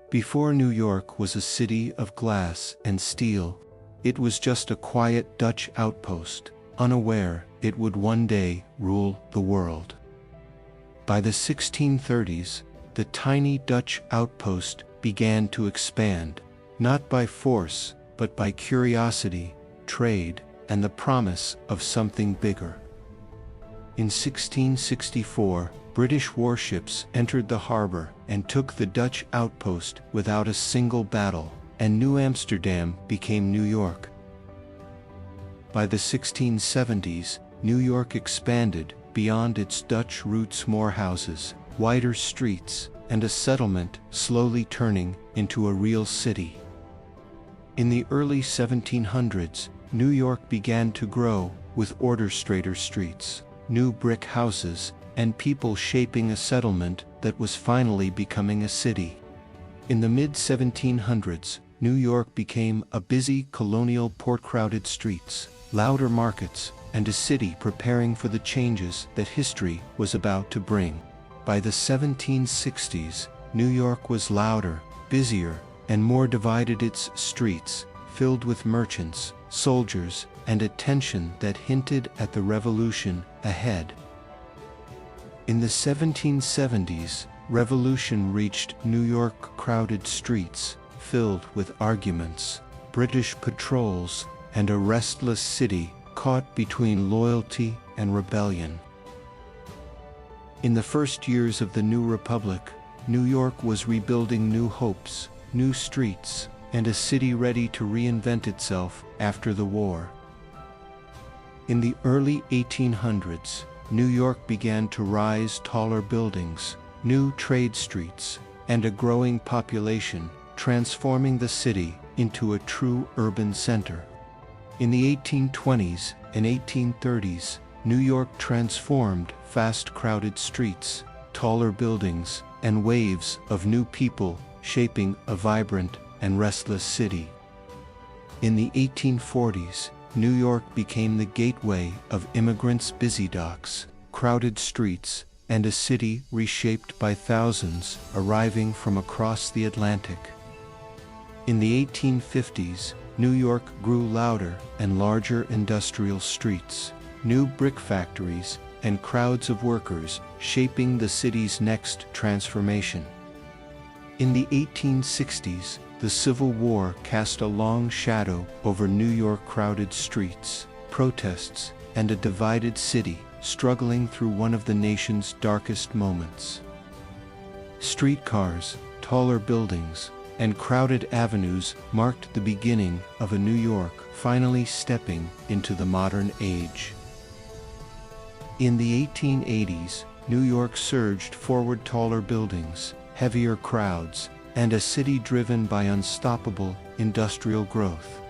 Before New York was a city of glass and steel. It was just a quiet Dutch outpost, unaware it would one day rule the world. By the 1630s, the tiny Dutch outpost began to expand, not by force, but by curiosity, trade, and the promise of something bigger. In 1664, British warships entered the harbor and took the Dutch outpost without a single battle, and New Amsterdam became New York. By the 1670s, New York expanded beyond its Dutch roots, more houses, wider streets, and a settlement slowly turning into a real city. In the early 1700s, New York began to grow, with straighter streets, new brick houses, and people shaping a settlement that was finally becoming a city. In the mid-1700s, New York became a busy colonial port, crowded streets, louder markets, and a city preparing for the changes that history was about to bring. By the 1760s, New York was louder, busier, and more divided, its streets filled with merchants, soldiers, and a tension that hinted at the revolution ahead. In the 1770s, revolution reached New York, crowded streets filled with arguments, British patrols, and a restless city caught between loyalty and rebellion. In the first years of the new republic, New York was rebuilding new hopes, new streets, and a city ready to reinvent itself after the war. In the early 1800s, New York began to rise, taller buildings, new trade streets, and a growing population, transforming the city into a true urban center. In the 1820s and 1830s, New York transformed, fast crowded streets, taller buildings, and waves of new people, shaping a vibrant and restless city. In the 1840s, New York became the gateway of immigrants, busy docks, crowded streets, and a city reshaped by thousands arriving from across the Atlantic. In the 1850s, New York grew, louder and larger industrial streets, new brick factories, and crowds of workers shaping the city's next transformation. In the 1860s, the Civil War cast a long shadow over New York, crowded streets, protests, and a divided city struggling through one of the nation's darkest moments. Streetcars, taller buildings, and crowded avenues marked the beginning of a New York finally stepping into the modern age. In the 1880s, New York surged forward, taller buildings, heavier crowds, and a city driven by unstoppable industrial growth.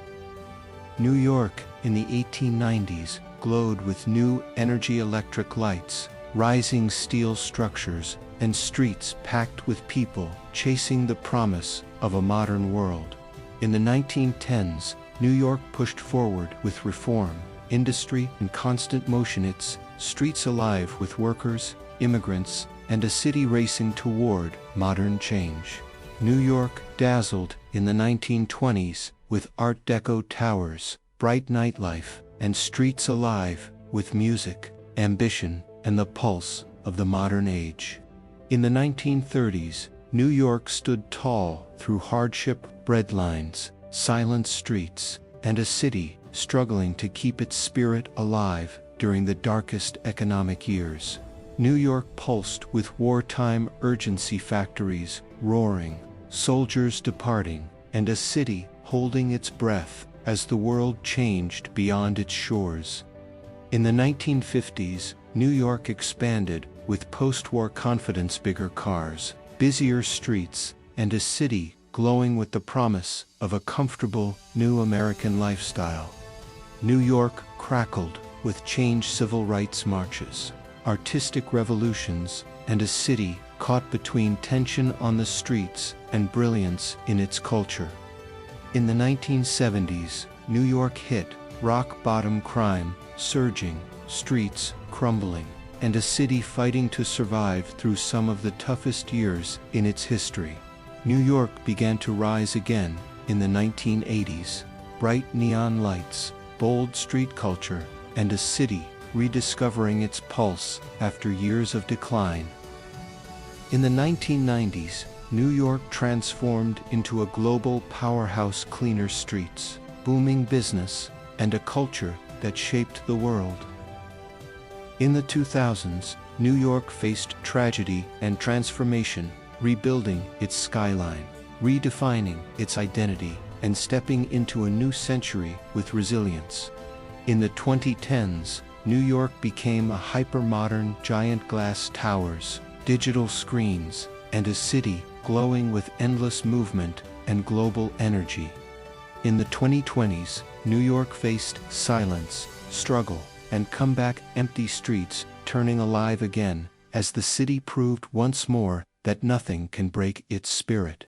New York in the 1890s glowed with new energy, electric lights, rising steel structures, and streets packed with people chasing the promise of a modern world. In the 1910s, New York pushed forward with reform, industry, and constant motion, its streets alive with workers, immigrants, and a city racing toward modern change. New York dazzled in the 1920s with Art Deco towers, bright nightlife, and streets alive with music, ambition, and the pulse of the modern age. In the 1930s, New York stood tall through hardship, breadlines, silent streets, and a city struggling to keep its spirit alive during the darkest economic years. New York pulsed with wartime urgency, factories roaring, soldiers departing, and a city holding its breath as the world changed beyond its shores. In the 1950s, New York expanded with post-war confidence, bigger cars, busier streets, and a city glowing with the promise of a comfortable new American lifestyle. New York crackled with change, civil rights marches, artistic revolutions, and a city caught between tension on the streets and brilliance in its culture. In the 1970s, New York hit rock bottom, crime surging, streets crumbling, and a city fighting to survive through some of the toughest years in its history. New York began to rise again in the 1980s. Bright neon lights, bold street culture, and a city rediscovering its pulse after years of decline. In the 1990s, New York transformed into a global powerhouse, cleaner streets, booming business, and a culture that shaped the world. In the 2000s, New York faced tragedy and transformation, rebuilding its skyline, redefining its identity, and stepping into a new century with resilience. In the 2010s, New York became a hyper-modern, giant glass towers, digital screens, and a city glowing with endless movement and global energy. In the 2020s, New York faced silence, struggle, and comeback, empty streets turning alive again, as the city proved once more that nothing can break its spirit.